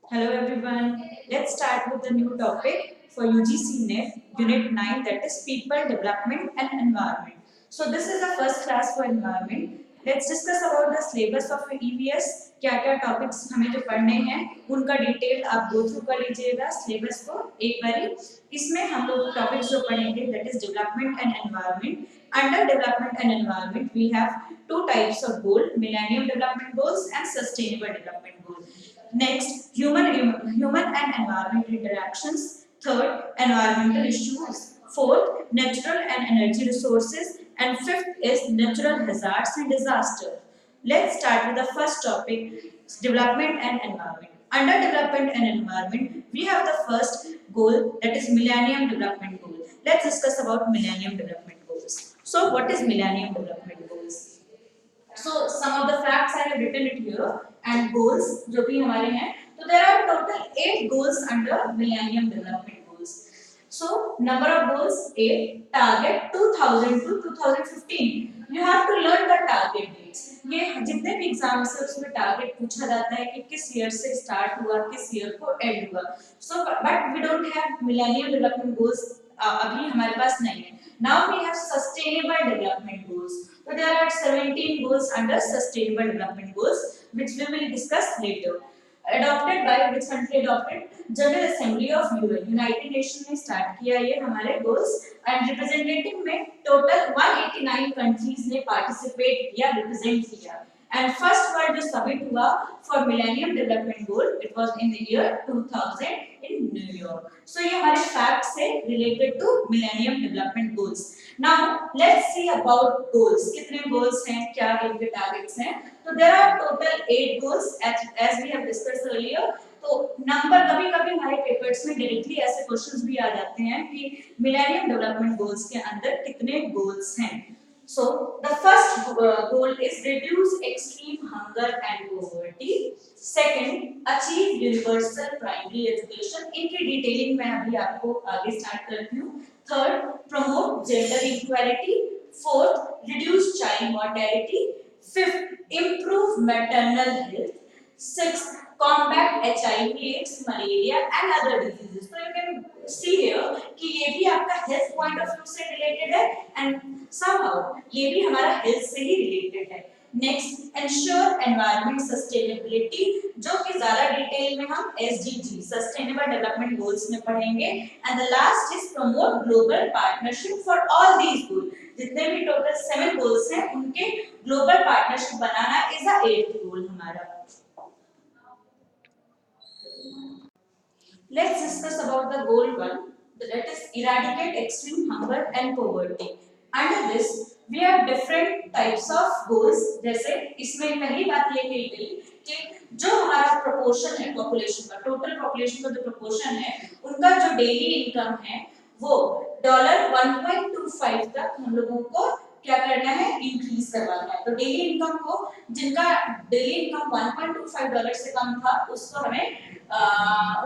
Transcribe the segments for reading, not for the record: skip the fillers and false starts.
Hello everyone. Let's start with the new topic for UGC NET Unit 9, that is People, Development and Environment. So this is the first class for environment. Let's discuss about the syllabus of EVS. क्या क्या topics हमें जो पढ़ने हैं उनका detail आप go through कर लीजिएगा सिलेबस को एक बारी। इसमें हम लोग टॉपिक्स जो पढ़ेंगे that is development and environment. Under development and environment we have two types of goal, millennium development goals and sustainable development goals. Next, human and environment interactions. Third, environmental issues. Fourth, natural and energy resources. And fifth is natural hazards and disaster. Let's start with the first topic, development and environment. Under development and environment, we have the first goal, that is Millennium Development Goal. Let's discuss about Millennium Development Goals. So, what is Millennium Development Goals? So some of the facts I have written it here and goals जो भी हमारे हैं, तो there are total 8 goals under Millennium Development Goals. So number of goals 8, target 2000 to 2015. You have to learn the target dates. ये जितने भी exams है उसमें टारगेट पूछा जाता है कि किस ईयर से स्टार्ट हुआ किस ईयर को एंड हुआ. So but we don't have Millennium Development Goals अभी हमारे पास नहीं है. Now we have Sustainable Development Goals. So there are 17 goals under Sustainable Development Goals, which we will discuss later. Adopted by which country adopted? General Assembly of UN. United Nations ने start किया ये हमारे goals and representative में total 189 countries ने participate किया, represent किया. And first world जो summit हुआ for Millennium Development Goal, it was in the year 2000 in New York. So ये हमारे facts है related to Millennium Development Goals. Now let's see about goals. कितने goals हैं, क्या इनके targets हैं? तो there are total 8 goals as we have discussed earlier. तो नंबर कभी-कभी हमारे पेपर्स में डायरेक्टली ऐसे क्वेश्चंस भी आ जाते हैं कि मिलेनियम डेवलपमेंट गोल्स के अंदर कितने गोल्स हैं. So the first goal is reduce extreme hunger and poverty. Second, achieve universal primary education. इनकी डिटेलिंग मैं अभी आपको आगे स्टार्ट करती हूँ. Third, promote gender equality. Fourth, reduce child mortality. Fifth, improve maternal health. Sixth, combat HIV/AIDS, malaria and other diseases. So you can see here कि ये भी आपका health point of view से related है and somehow ये भी हमारा health से ही related है. Next, ensure environment sustainability, जो कि ज़्यादा डिटेल में हम SDG Sustainable Development Goals में पढ़ेंगे. And the last is promote global partnership for all these goals. जितने भी टोटल 7 गोल्स हैं उनके global partnership banana is the 8th गोल हमारा. Let's discuss about the goal 1, that is eradicate extreme hunger and poverty. Under this we have different types of goals. जैसे इसमें पहली बात ये कही गई कि जो हमारा प्रोपोर्शन है पॉपुलेशन का, टोटल पॉपुलेशन का जो प्रोपोर्शन है उनका जो डेली इनकम है वो $1.25 तक हम लोगों को क्या करना है, इंक्रीज करवाना है. तो डेली इनकम को जिनका डेली इनकम $1.25 से कम था उसको हमें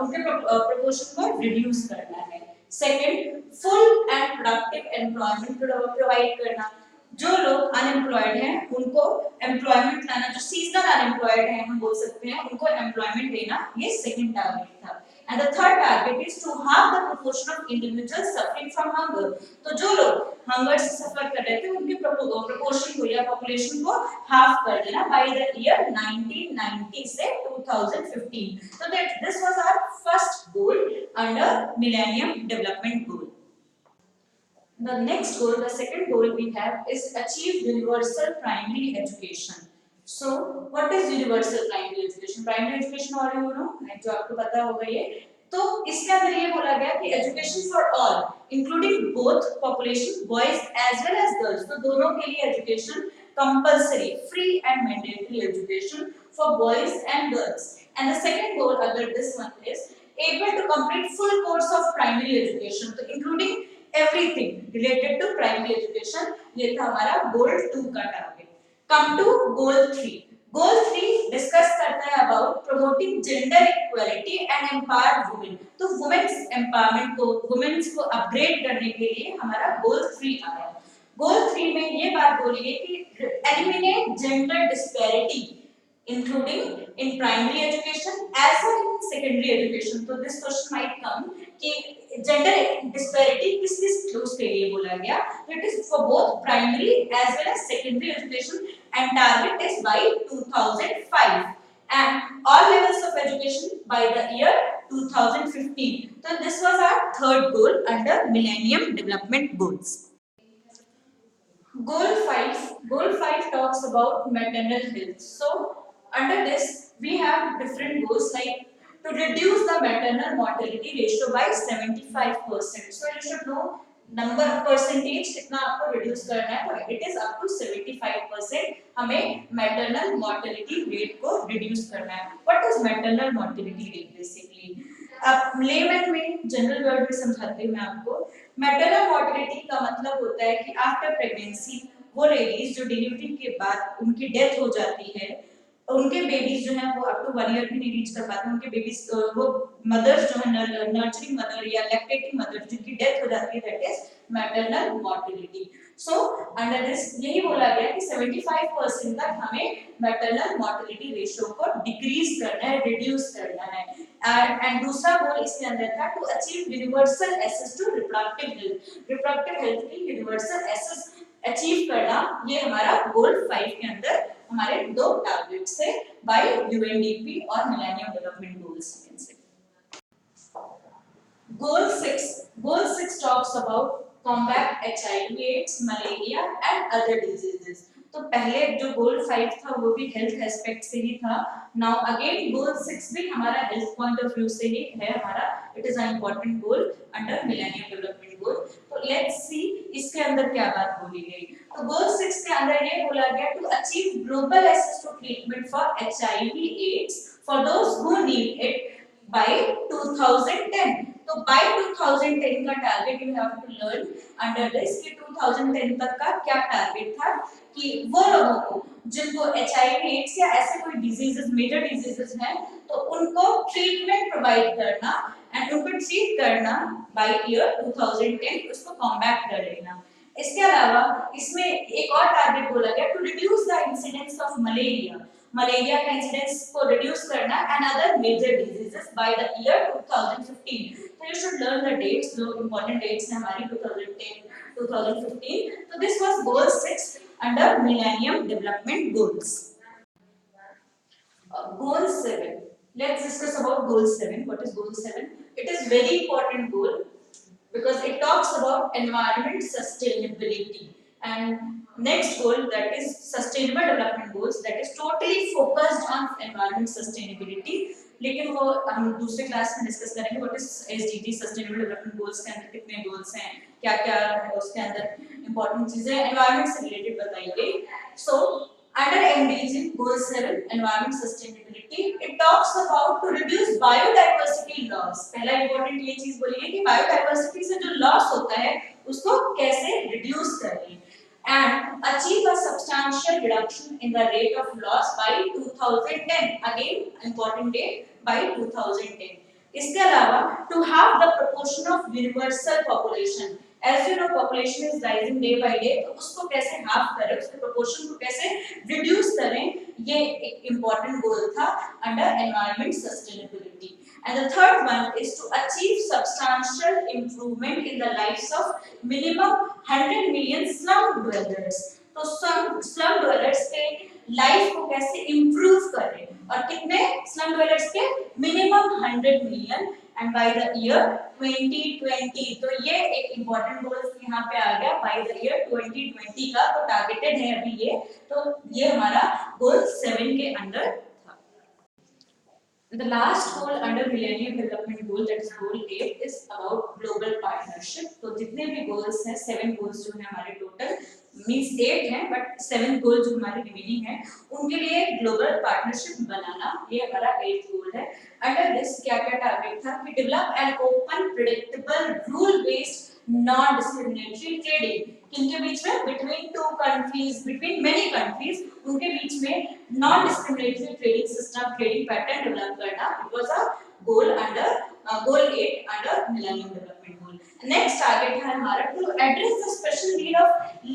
उनके प्रोपोर्शन को रिड्यूस करना है. Second, full and productive employment provide करना. जो लोग अनएम्प्लॉयड हैं उनको एम्प्लॉयमेंट लाना, जो सीजनल अनएम्प्लॉयड हैं हम बोल सकते हैं उनको एम्प्लॉयमेंट देना, ये सेकंड टारगेट था. And the third target is to halve the proportion of individuals suffering from hunger. तो जो लोग हंगर से सफर कर रहे थे उनके प्रोपोर्शन को या पॉपुलेशन को हाफ कर देना by the year 1990 से 2015. So that this was our first goal under Millennium Development Goal. The next goal, the second goal we have is achieve universal primary education. So what is universal primary education? Primary education all you know, जो आपको पता होगा ये. तो इसके अंदर ये बोला गया कि education for all, including both population, boys as well as girls. तो दोनों के लिए education compulsory, free and mandatory education for boys and girls. And the second goal under this one is able to complete full course of primary education, तो including everything related to primary education. ये था हमारा goal 2 का target. Come to goal 3. Goal 3 discuss करता है about promoting gender equality and empower women. तो women's empowerment को, women's को अपग्रेड करने के लिए हमारा goal 3 आया. Goal 3 में ये बात बोली गई कि eliminate gender disparity including in primary education as well as secondary education. तो this question might come कि gender disparity किस किस उसके लिए बोला गया? तो it is for both primary as well as secondary education and target is by 2005 and all levels of education by the year 2015. So this was our third goal under Millennium Development Goals. Goal 5 talks about maternal health. So under this we have different goals like to reduce the maternal mortality ratio by 75%. So you should know number percentage कितना आपको reduce करना है, तो it is up to 75% हमें maternal mortality rate को reduce करना है. What is maternal mortality rate basically? अब लेमन में जनरल वर्ड में समझाते हैं मैं आपको. मैटरनल मोर्टेलिटी का मतलब होता है कि आफ्टर प्रेगनेंसी वो लेडीज जो डिलीवरी के बाद उनकी डेथ हो जाती है, उनके बेबीज जो हैं वो अप टू 1 ईयर भी नहीं रीच कर पाते. उनके बेबीज वो मदर्स जो है नर्चरिंग मदर या लैक्टेटिंग मदर जिनकी डेथ हो जाती है, that is maternal mortality. So under this यही बोला गया कि 75% तक हमें मैटरनल मोर्टेलिटी रेशियो को डिक्रीज करना है, रिड्यूस करना है. एंड दूसरा गोल इसके अंदर था to achieve universal access to reproductive health. Reproductive health की यूनिवर्सल एक्सेस अचीव करना ये हमारा गोल 5 के अंदर हमारे दो टारगेट्स है बाय यूएनडीपी और millennium development goals. Goal 6 talks about combat HIV/AIDS, malaria and other diseases. तो पहले जो गोल 5 था वो भी हेल्थ एस्पेक्ट से ही था. नाउ अगेन गोल 6 भी हमारा हेल्थ पॉइंट ऑफ व्यू से ही है हमारा. It is an important goal under millennium development गोल. तो लेट्स सी इसके अंदर क्या बात बोली गई. तो गोल 6 के अंदर ये बोला गया to achieve global access to treatment for HIV/AIDS for those who need it by 2010. तो बाय 2010 का target you have to learn under this कि 2010 तक का क्या टारगेट था कि वो लोगों को जिनको HIV/AIDS या ऐसे कोई डिजीजेस मेजर डिजीजेस हैं तो उनको ट्रीटमेंट प्रोवाइड करना एंड उनको ट्रीट करना बाय ईयर 2010, उसको कॉम्बैट कर लेना. इसके अलावा इसमें एक और टारगेट बोला गया to reduce the incidence of malaria का इंसिडेंस को रिड्यूस करना and other major diseases by the year 2015. तो you should learn the dates, जो इंपॉर्टेंट डेट्स हैं हमारी 2010 2015. तो this was goal 6 under millennium development goals. Goal 7. Let's discuss about goal 7. What is goal 7? It is very important goal because it talks about environment sustainability. And next goal, that is sustainable development goals, that is totally focused on environment sustainability. लेकिन वो हम दूसरे class में discuss करेंगे. What is SDG sustainable development goals के अंदर कितने goals हैं, क्या क्या उसके अंदर इंपॉर्टेंट चीजें एनवायरनमेंट से रिलेटेड बताई गई. सो under MDG goal 7 environment sustainability, it talks about to reduce biodiversity loss. पहला इंपॉर्टेंट ये चीज बोली है कि बायोडाइवर्सिटी से जो लॉस होता है उसको कैसे रिड्यूस करें and achieve a substantial reduction in the rate of loss by 2010. Again important date by 2010. इसके अलावा to have the proportion of universal population. As you know population is rising day by day, तो उसको कैसे half करें, उसके proportion को कैसे reduce करें, ये एक important goal था under environment sustainability. And the third one is to achieve substantial improvement in the lives of minimum 100 million slum dwellers. तो slum dwellers के लाइफ को कैसे improve करें और कितने slum dwellers के minimum 100 million and by the year 2020. तो ये एक important goal यहाँ पे आ गया by the year 2020 का. तो targeted है अभी ये, तो ये हमारा goal 7 के अंदर. The last goal under Millennium Development Goal, that is goal 8, is about global partnership. तो जितने भी goals हैं, 7 goals जो हैं हमारे total, means 8 हैं, but 7 goals जो हमारे remaining हैं, उनके लिए global partnership बनाना, ये हमारा 8th goal है. Under this क्या-क्या target था कि develop an open, predictable, rule-based, non-discriminatory trading. किनके बीच में? Between two countries, between many countries, उनके बीच में non-discriminatory trading system, trading pattern develop करना. It was a goal under goal 8 under Millennium Development Goal. Next target है हमारा to address the special need of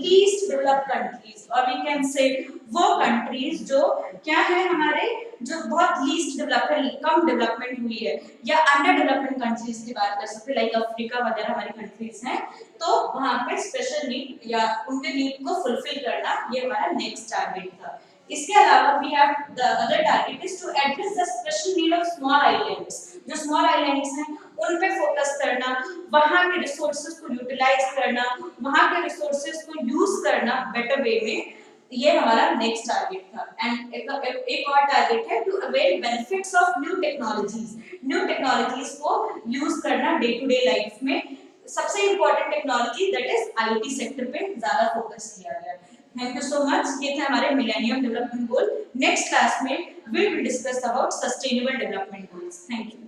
least developed countries, or we can say वो countries जो क्या है हमारे जो बहुत लीस्ट डेवलपमेंट कम डेवलपमेंट हुई है या अंडर डेवलपमेंट कंट्रीज की बात कर सकते हैं लाइक अफ्रीका वगैरह हमारी कंट्रीज हैं, तो वहां पे स्पेशल नीड या उनके नीड को फुलफिल करना ये हमारा नेक्स्ट टारगेट था। इसके अलावा we have the other target is to address the special need of small islands. जो स्मॉल आइलैंड्स हैं उन पे फोकस करना, वहां के रिसोर्सेज को यूटिलाइज करना, वहां के रिसोर्सेज को यूज करना बेटर वे में, ये हमारा नेक्स्ट टारगेट था। एंड एक और टारगेट है to avail benefits of new technologies. New technologies को यूज करना डे टू डे लाइफ में। सबसे important technology that is IT sector पे ज्यादा फोकस किया गया। Thank you so much. ये थे हमारे millennium development goal. Next class में we will discuss about sustainable development goals. Thank you.